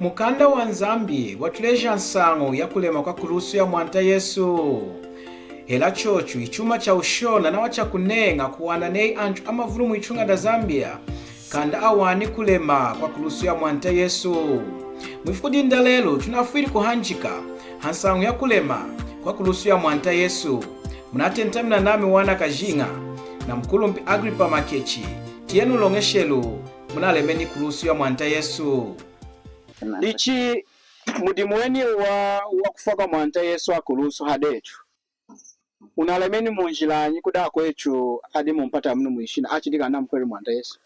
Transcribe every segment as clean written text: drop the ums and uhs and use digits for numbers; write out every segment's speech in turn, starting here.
Mukanda wa Nzambi watuleja nsango ya kulema kwaKulusu yaMwanta Yesu. Hela chochu ichuma cha ushona na wacha kunenga kuwana nei antu amavulu muichunga da Zambia kanda awani kulema kwaKulusu yaMwanta Yesu. Mwifukudinda lelo tunafiri kuhanjika hansango ya kulema kwaKulusu yaMwanta Yesu. Munatentamina nami wana kajinga na mkulumbi Agrippa makechi tienu longeshelu munalemeni Kulusu yaMwanta Yesu. Ichi mudimuweni wa kufa kwaMwanta Yesu akulusu hadechu. Unalemeni munjilanyi kuda kwechu adi mumpata munu mwishina achidika na mkweli Mwanta Yesu.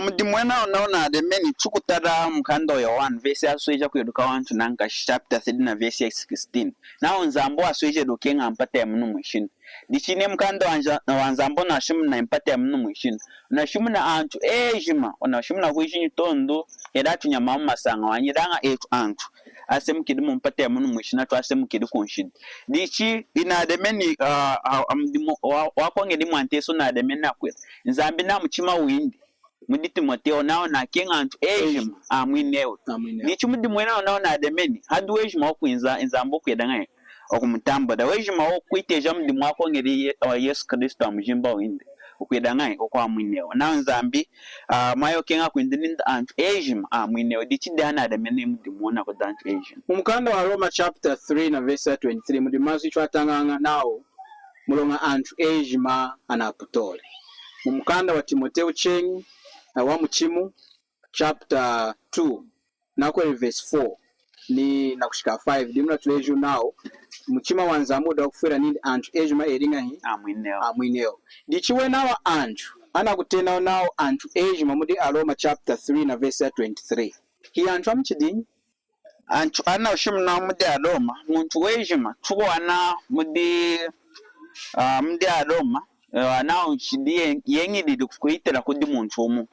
Mudimuwena unaona ademeni chukutada mkando ya 1 verse asweja kuyeduka wantu nanka chapter 3 na verse 16. Na unzambo asweja dukenga mpata ya munu mwishina. Dichine mkando wanzambo na shimu na mpata ya munu mwishina. Unashimu na antu ejima. Unashimu na kuishini tondo edatu nyamama sanga wanyidanga etu antu. Asemu kidimu mpata ya munu mwishina tu asemu kidu kunshidi. Dichi ina ademeni wakonge di Mwanta Yesu na ademeni akwela. Nzambi na mchima uindi. Muditi Mateo nao na kenga antu ejima amwineo. Dichi mudimuwena unaona ademeni hadu ejima wakuinza inzambo kuyedanga okumutamba da wejima wokwiteja mudimu wakonge Yesu Kristo amujimba uindi. Ukuyedanga okwamwineo. Na Nzambi mayo kenga kuindininda antu ejima amwineo. Dichi dana ademeni mudimuwena kuda antu ejima. Mukanda wa Roma chapter 3 na verse 23 mudimazi chwatanganga nao mulonga antu ejima anaputole. Mukanda wa Timoteo chengi wa muchimu chapter 2 na kwa verse 4 ni nakushika 5 dimna tuleju nao muchima wanzamu da kufira nindi antu ejima eringa hi amwineo dichiwe nawa antu anakutena nao antu ejima mudi Roma chapter 3 na verse 23 hi antu amchidini antu ana ushimu na mudi Roma muntu wejima tuko ana mudi Roma now shidi yengi di kuitela kudi muntu umu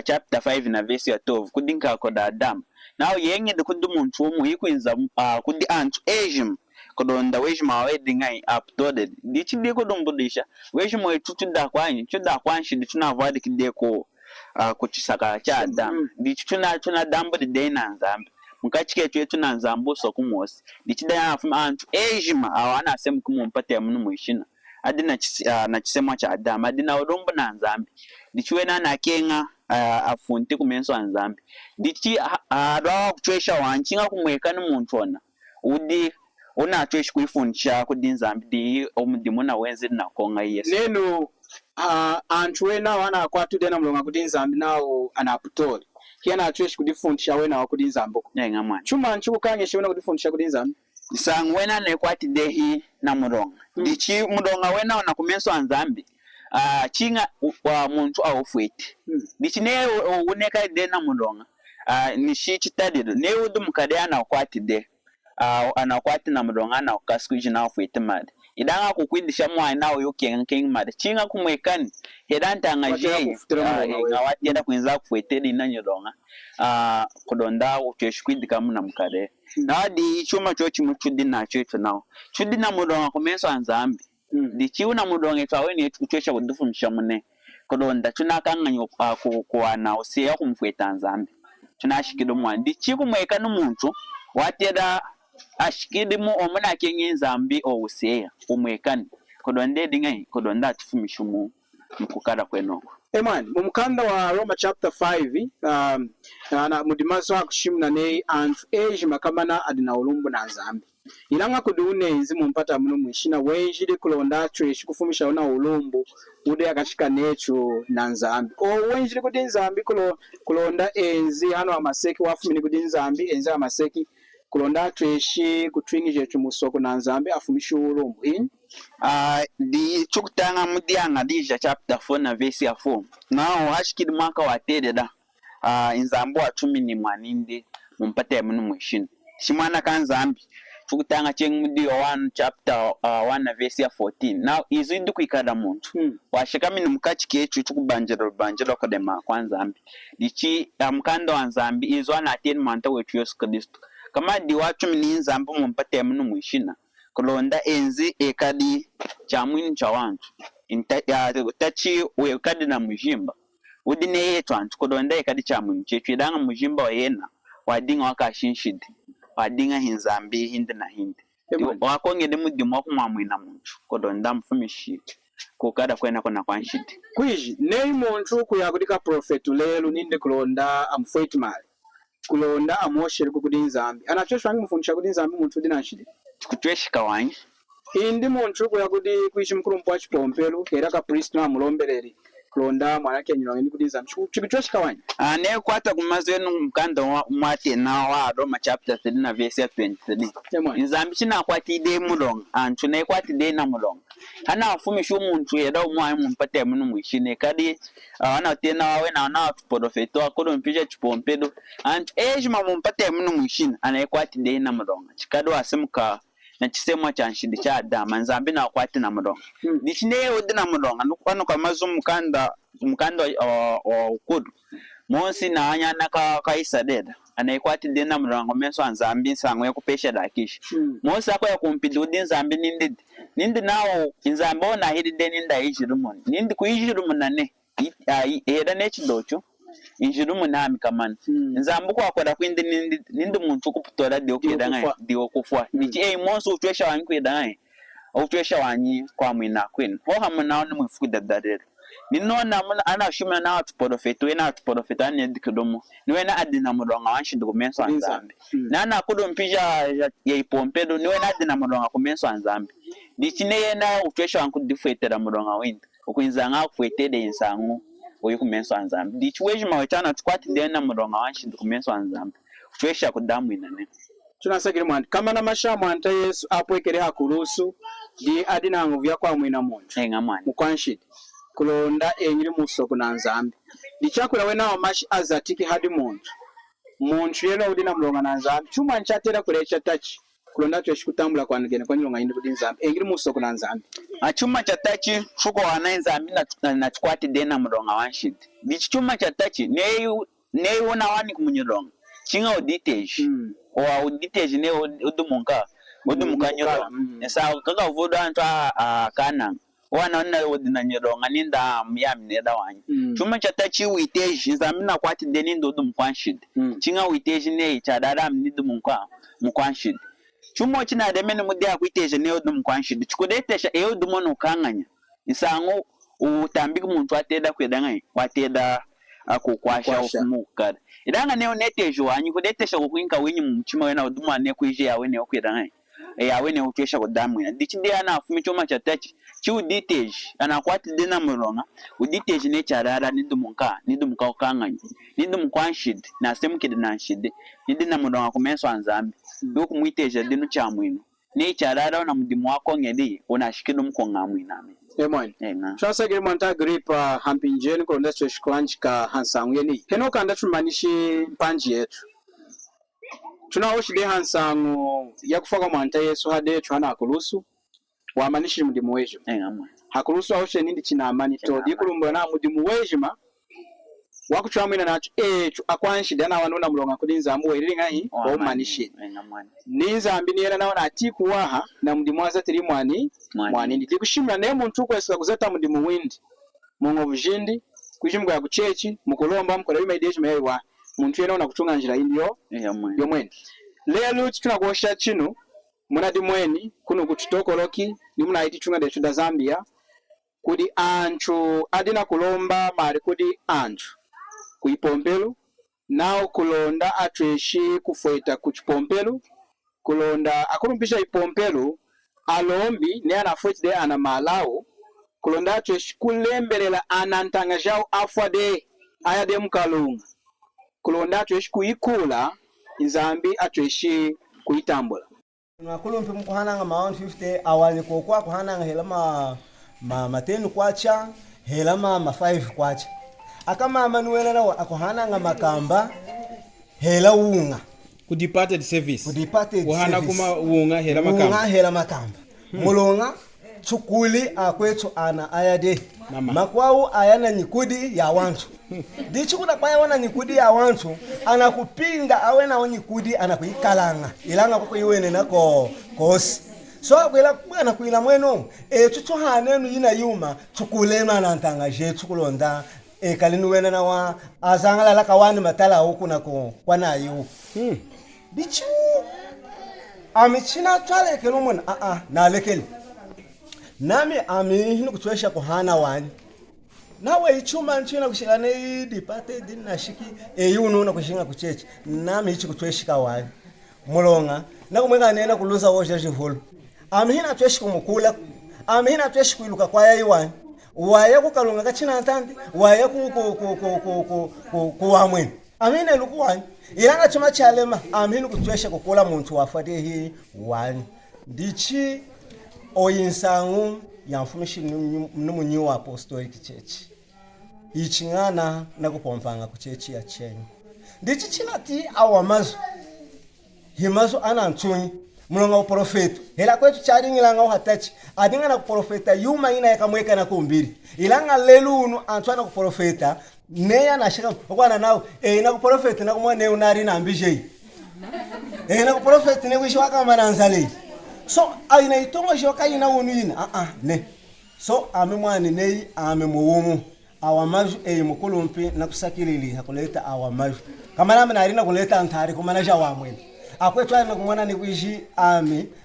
chapter 5 na verse 12 kudinka koda Adam now yengi di kudi muntu umu yikuinza kudi antu ejim kodonda wejima awedingai uploaded dichi di kodombudisha wejima wetutuda kwanyi shidi tunavwadi kideko kuchisaka cha Adam dichi tuna dambu di dena Nzambi mukachike chetu na Nzambu sokumosi dichi da afuma antu ejima awana asemu kumumpate ya munu mwishina adina nachisema cha Adam adina odombo na Nzambi dichiwe na kenga afunti kumenso Nzambi dichi rawa kuchwesha wanchinga kumwekani muntu ona udi ona atweshi kuifundisha kudi Nzambi di omudimuna wenzi na konga Yesu neno antu wena wana akwatude na mulonga kudi Nzambi nao anaputole kiana atweshi kudifundisha wena wakudi Nzambi yenga mwana chuma nchuku kange wena kudifundisha kudi Nzambi sang wena ne kwati dehi na mudonga dichi mudonga wena ona kumenso Nzambi chinga wa muntu awufweti dichi ne uneka de na mudonga ni shi chitadido ne udu mukade ana kwati de anakwati na mudonga na ukasikuji na ufweti mad idanga kukwidisha mwa na uyoke king mad chinga kumwekani hedanta ngaje ngawatenda kuinza kufwetedi na nyodonga kudonda uteshkwidika muna mukade nadi chuma chochi muchudi na chetu nao chudi na mudonga kumenso Nzambi dichi una mudonga twaweni yetu kuchesha kudufundisha mune kodonda tunakanganyo kuwana usiya kumfweta Nzambi tunashikido mwana dichi kumweka numuntu wateda ashikidimu omuna kenye Nzambi usiya kumwekani kodonde dingai kodonda tufumishumu mukukada kwenoko Eman, mumukanda wa Roma chapter 5 na mudimazo hakushimuna nei antu ejima kamana adina ulumbu na Nzambi ilanga kudune nzi mumpata munu mwishina wenjili kulonda tweshi kufumisha una ulumbu ude akashika necho na Nzambi wenjili kudi Nzambi kulonda enzi hano amaseki wafumini kudi Nzambi enzi amaseki kulonda tweshi kutwingi jetu musoko na Nzambi afumisha ulumbu di chukutanga mudianga dija chapter 4 na verse 4 nao hashikidi mwaka watede da Nzambu atumi ni mwaninde mumpate ya munu mwishina shimwana ka Nzambi chukutanga chengu mudi 1 chapter 1 na verse 14 nao izindu kuikada muntu washikami ni mukachi kechu chukubanjero kodema kwa Nzambi dichi mkanda wa Nzambi izwana ateni Mwanta wetu Yesu Kristo kama di watumi ni Nzambu mumpate ya munu mwishina kulonda enzi ekadi chamwini cha wantu tachi wekadi na mujimba udine yetu antu kulonda ekadi chamwini chechu idanga mujimba wa yena wadinga wakashinshidi wadinga hinzambi hindi na hindi wakongede mudimu wakumwamwina muntu kodo ndamfumishi kukada kwena kona kwanshidi kwiji nei muntu kuyakudika profetu lelu ninde kulonda amfweti mali kulonda amoshere kukudi nzambi anachosha wangi mfundisha kudi nzambi muntu dinanshidi kutweshika wanyi indi muntu kuyakudi kwishi mkuru mpwa chipompelu era ka priest na mulombeleri kulonda mwanake nyino ndi kudi nzambi chikutweshika wanyi ne kwata kumazwenu mkanda mwate na wa Roma chapter 3 na verse 23 nzambi china kwatide mulonga antu ne kwatide na mulonga ana afumisha umuntu yeda umwaye mumpate munu mwishine kadi ana tena wawe na profeto akodo mpija chipompedo antu ejima mumpate munu mwishine ana kwatide na mulonga chikado asemuka na chisemwa chanshidi cha Adama nzambi na kwati na mulonga dichine odi na mulonga nukwano kamazo mkanda wa ukudu monsi na anyana ka isadeda anayikwati dena mulonga menso anzambi nsango yakupesha dakishi monsi akwa yakumpidi udi nzambi nindi nawo nzambi ona hidi deni nda ijirumuni nindi kuijirumuna heda nechidocho injirumuna mikamana nzambi kwa kwada kwindi nindi muntu kuputola dio kufwa nichi monsi utwesha wanyi kweda utwesha wanyi kwa mwina kwenu ho hamuna oni mwifuda dadero ninona ana shumana na watu profeto ina watu profeto ani dikidomo niwena adina mulonga wanshindi kumenso anzambi nana kudo mpija ya ipompedo niwena adina mulonga kumenso anzambi dichine yena utwesha wanku difetera mulonga windi ukwinzanga kufetede insangu oyi kumenso anzambi dichweji mawetana tukwati dena mulonga wanshindi kumenso anzambi utwesha kudamu inane tunasakiri mwana kama na yaMwanta Yesu apwekere hakulusu di adina nguvya kwa mwina muntu mwana mukwanshidi kulonda enyiri musoko na nzambi dichakura wena wamashi azatiki hadi muntu yelo udina mulonga na nzambi chuma nchatera kulecha tachi kulonda tweshikutambula kwanigene kwa nyilonga yindi kudi nzambi enyiri musoko na nzambi achuma cha tachi shuko wana nzambi na chikwati dena mulonga wanshidi dichuma cha tachi ne wona wani kumunyilonga chinga uditeji wa uditeji ne udumunka nyilonga esa kaka vudo antu kana wana wodina nyilonga ninda miyamneda wanyi chuma cha tachi witeji nzambi na kwati deni ndodu mkwanshidi chinga witeji ne chadara mnidu mkwanshidi chuma china demene mudia kwiteji ne odu mkwanshidi chikudetesha eodu mono kanganya isango utambiki muntu ateda kwedanga wateda akukwasha ofumukada idanga ne oneteji wanyi kudetesha kukwinka wenyi mchima wena oduma ne kwije yawe ne okwedanga yawe ne utwesha kodamwe dichinde ana afumi chuma cha tachi chi uditeji anakwati dena mulonga uditeji ne charara nidumuka okanganya nidumkwanshid na semukide na nshide nidina mulonga kumenso anzambi yokumwiteja dinu cha mwino ne charara na mudimu wako ngedi onashikida mkonga mwiname Amen. Twasagire mwanta Agrippa hampinjeni kolonda tweshikwanchika hansangu yeni heno kanda tumanishi mpanji yetu tunaoshide hansangu yakufaka mwanta Yesu hade tuhana hakulusu wamanishi mudimu wejo hakulusu ahoshe nindi chinamani to dikulumbura na mudimu wejima wakuchwamwina nacho echo akwanshida na wanona mulonga kudi nzambu weriringa hii waumanishidi ninzambi niyera naona atikuwaha na mudimu wazatiri mwani ndi tikushimira naye muntu kwesika kuzata mudimu windi mungovu jindi kujimgwa ya kuchechi mukulomba mkola bima ideji mewa muntu yena ona kutunga njira indiyo yomweni lelo tunakuosha chino munadi mweni kuno kututokoloki nimuna iti chunga de chuda Zambia kudi anchu adina kulomba mari kudi anchu kuipompelu nao kulonda atweshi kufweta kuchipompelu kulonda akurumpisha ipompelu alombi ne anafweti de ana malao kulonda atweshi kulembelela anantanga jao afwade ayade mkalunga kulonda atweshi kuikula nzambi atweshi kuitambula nakulumpi mkuhananga ma 150 awali kokwa kuhananga hela ma 10 kwacha hela ma 5 kwacha akama amanuelera akuhananga makamba hela unga ku departed service kuhana kuma unga hela makamba mulonga chukuli akwetu ana ayade makwawu ayana nyikudi ya wantu dichi kuna kwa wana nyikudi ya wantu anakupinga awena nyikudi anakuikalanga ilanga kwa iwene nako kosi so akwela bwana kuila mweno tutuhanenu yina yuma tukulema na ntanga je tukulonda kalinu wena na wa azangala la kawani matala huku na kwa na yu bichu amichina twale kelumuna na lekeli nami hinu kutwesha kuhana wani nawe ichuma nchina kushikane dipate dina shiki eyunu na kushinga kuchechi nami ichi kutweshika wani mulonga na kumwenga nena kuluza woja jihulu hina tweshi kumukula hina tweshi kuiluka kwa yayi wani waye kukalunga kachina ntandi waye kuwamweni amina luku wani ilanga chuma chalema hinu kutwesha kukula muntu wafade hii wani ndichi oyinsangu yamfumishi numunyu apostolic church ichingana na kupompanga ku church ya chenyu ndichi chinati awamazu himazu anantsuni mulonga profeta hela kwetu charingilanga uhatachi adingana ku profeta yuma ina yakamweka na kumbiri ilanga lelu unu antwana ku profeta neya nashika okwana nawo na ku profeta na kumwa ne unari na ambije na ku profeta ne kwishwaka mananzale so aina itongo shoka ina unina ne so amemwani nei amemuwumu awamaju mukulumpi na kusakilili hakuleta awamaju kama nami narina kuleta antari kumanaja wamweni akwetu ana kumwana ni kuishi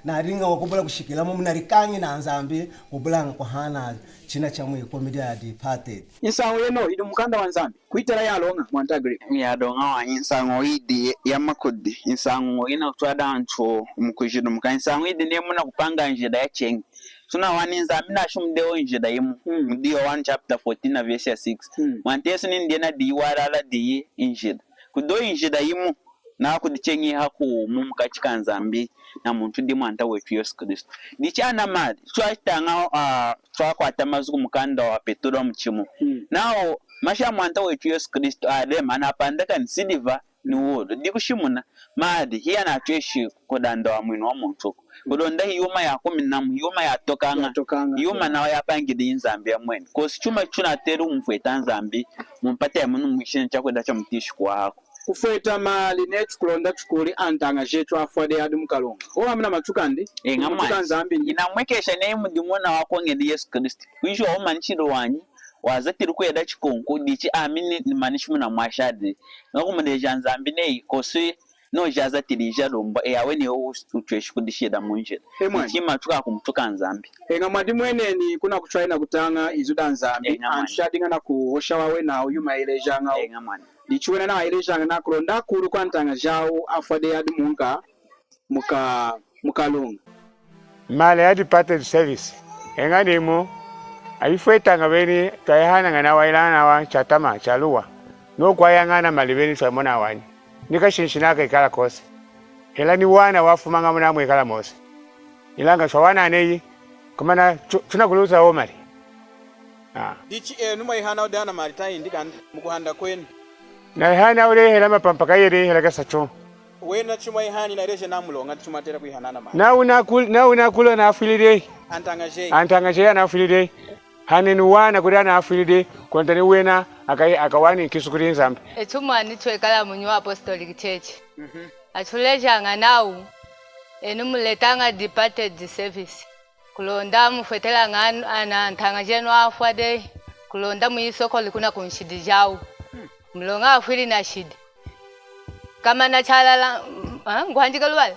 naringa wakubula kushikila mu narikangi na nzambi kubulanga kwa hana china cha mwe komedia departed insango yeno idu mukanda wa nzambi kuitera yalonga mwanta Agrippa yadonga wa insango idi yamakudi insango ina kutwada ancho mukujidu mukansango idi ne muna kupanga njida ya chengi tuna wani nzambi na shumdeo njida yimu ndio 1 chapter 14 na verse 6 wantesu ni ndiye na diwara di njida kudo njida yimu na kudichengi haku mumukachika nzambi na muntu ndi mwanta wetu Yesu Kristo dichana mad twatanga twakwata mazuku mukanda wa Petro mchimu nao masha mwanta wetu Yesu Kristo adema anapandaka nsidiva ni wodo dikushimuna mad hiya na tweshi kodanda wa mwino wa muntu kodonda hiyuma ya kuminamu hiyuma ya tokanga hiyuma na ya pangidi nzambi ya mweni kosi chuma chuna teru mfweta nzambi mumpate ya munu mwishini chako dacha mtishu kwa hako kufeta mali netu kulonda chukuri antanga jetu afwade adu mukalonga amna matukandi ngama nzambi inamwekesha naye mudimona wako ngedi Yesu Kristo kwisho wa manchiro wanyi wazatiri kweda chikonko dichi amini manishmu na mwashadi ngakumudeja nzambi nei kosi no jaza tirija romba yawe ne utweshi kudishida munje chima tuka kumtuka nzambi ngamadi mweneni kuna kutraina kutanga izuda nzambi anshadinga na kuhosha wawe na uyuma ileja ngao ngamani dichuena na ileja na kulonda kuru kwantanga jao afade yadu munga mukalonga male yadu departed service engadimo ayifwetanga beni tayahana ngana wailana wa chatama chaluwa no kwayangana malibeni twamona wani nikashinshinaka ikala kose hela ni wana wafumanga munamwe ikala mose ilanga shwana neyi kumana tunakuluza omali dichi numa ihana odana marita indika mukuhanda kwenu na ihana ule hela mapampaka yere hela kasacho wena chuma ihani na reje namulonga chuma tera kuihana na mali na unakula na afilide antanga je na afilide hanenu wana kudana afilide kontani wena akawani kisukuri nzambi echumani twekala munyu apostolic church atulejanga nawu enumuletanga departed service kulonda mufetela nganu ana ntanga jenu afwade kulonda muisoko likuna kunshidi jawu mlonga afwili na shidi kama na chalala ngwanjika lwala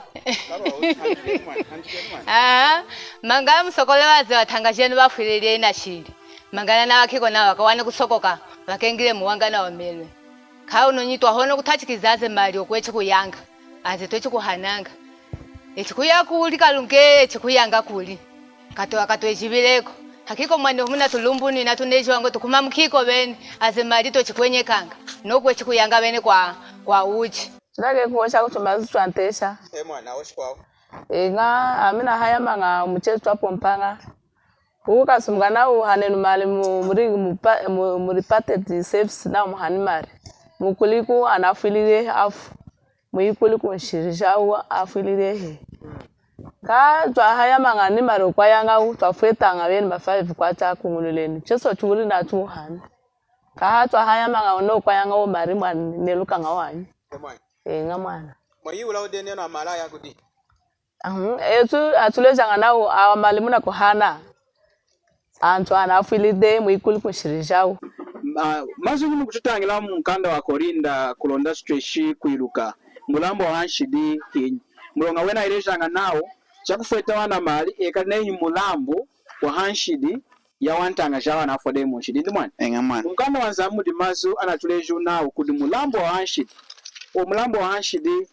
manga musokole waze watanga jenu bafwilile na shidi mangana na wakiko na wakawane kusokoka wakengile muwangana wamelwe kao nonyitwa hono kutachikizaze mali okweche kuyanga aze tochi kuhananga echikuya kuli kalunge echikuyanga kuli kato echibileko hakiko mwande humuna tulumbuni na tuneji wango tukuma mkiko bene aze mali tochikwenye kanga nokwe chikuyanga bene kwa uchi Chilage kuosha kutumazu tuantesha mwana oshkwao nga amina haya manga muchetu twapompanga uka sumgana uhanenu mali muri patent service na muhani mali mukuliku anafilile afu muikuliku nshirisha afilile he ka twahaya manga ni mali kwa yanga twafetanga bene ba 5 kwa cha kunguleleni cheso churi na tuhani ka twahaya manga no kwa yanga mari mwana neluka ngawani ngamwana mari ula odene na mala ya kudi atulezanga nawo amali muna kuhana antu anafilide muikuliku nshirisha mazu nyumu kututangira mu nkanda wa Korinda kulonda stretch kwiruka mulambo wa hanshidi hinyi mulonga wena irejanga nawo chakufeta wana mali ekane mulambo wa hanshidi yaWantanga jawa na fode mu nshidi ndimwana engamana nkanda wanza mu dimazu anatuleju nawo kudi mulambo wa hanshidi o mulambo wa hanshidi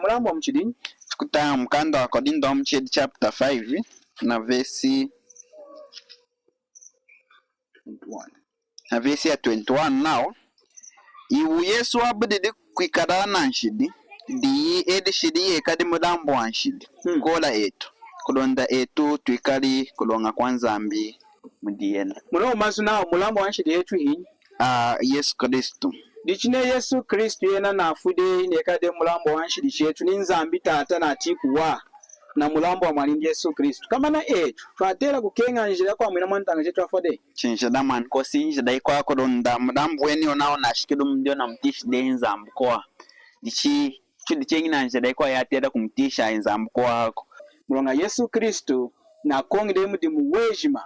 mulambo wa mchidi tukutanga mkanda wa Korinda omchedi chapter 5 na verse na verse ya 21 nawo iwu Yesu abudide kwikara na nshidi di edi shidi ekadi mulambo wa nshidi kola etu kulonda etu twikali kulonga kwanzambi mudiena muno mazu nawo mulambo wa nshidi etu hinyi Yesu Kristo dichine Yesu Kristo yena nafude nekade mulambo wa nshidi chetu ninzambi tata na tikuwa na mulambo wa mwalindi Yesu Kristo kama na etu twatera kukenga njira kwa mwina mwantanga chetu afode chinjada man ko sinjada ikwa kulonda mulambo weni onao nashikidu mdio na mtishi de nzambu kwa dichi chudi chengi na njada ikwa yatera kumtisha nzambu kwa hako mulonga Yesu Kristo na kongide mudi muwejima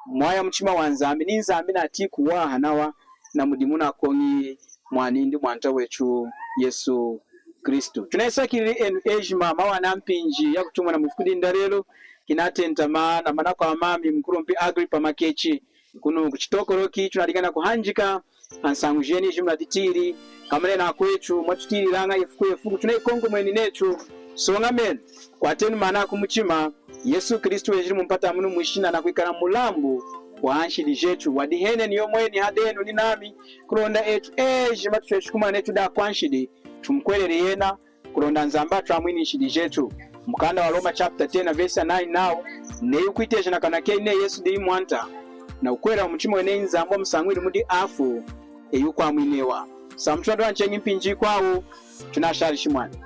mwaya mchima wa nzambi ni nzambi na tikuwa hanawa na mudimu na kongi mwanindi mwanta wechu Yesu Kristo tunaisakiri ejima mawana mpinji ya kutumwa na mufukudi ndarelo kinatenta na manako amami mkuru mpi Agrippa makechi kuno kuchitokoroki tunaligana kuhanjika ansangu jeni jimla ditiri kamane na kwechu mwatutiri langa yefuku tunaikongo mweni nechu songa men kwa tenu manako mchima Yesu Kristo ejiri mpata munu mwishina na kuikana mulambu wa hanshidi jetu wadihene niyo mweni hadenu ni nami kulonda etu ejima tuchukuma netu da kwanshidi tumkwelele yena kulonda nzamba tuamwini nshidi jetu mkanda wa Roma chapter 10 verse 9 now neyu kuiteja na kanake ine Yesu di yaMwanta na ukwela wa mchimo ene nzamba msangwili mudi afu eyu kwa mwinewa samchwa doa nchengi mpinji kwao tunashari shimwani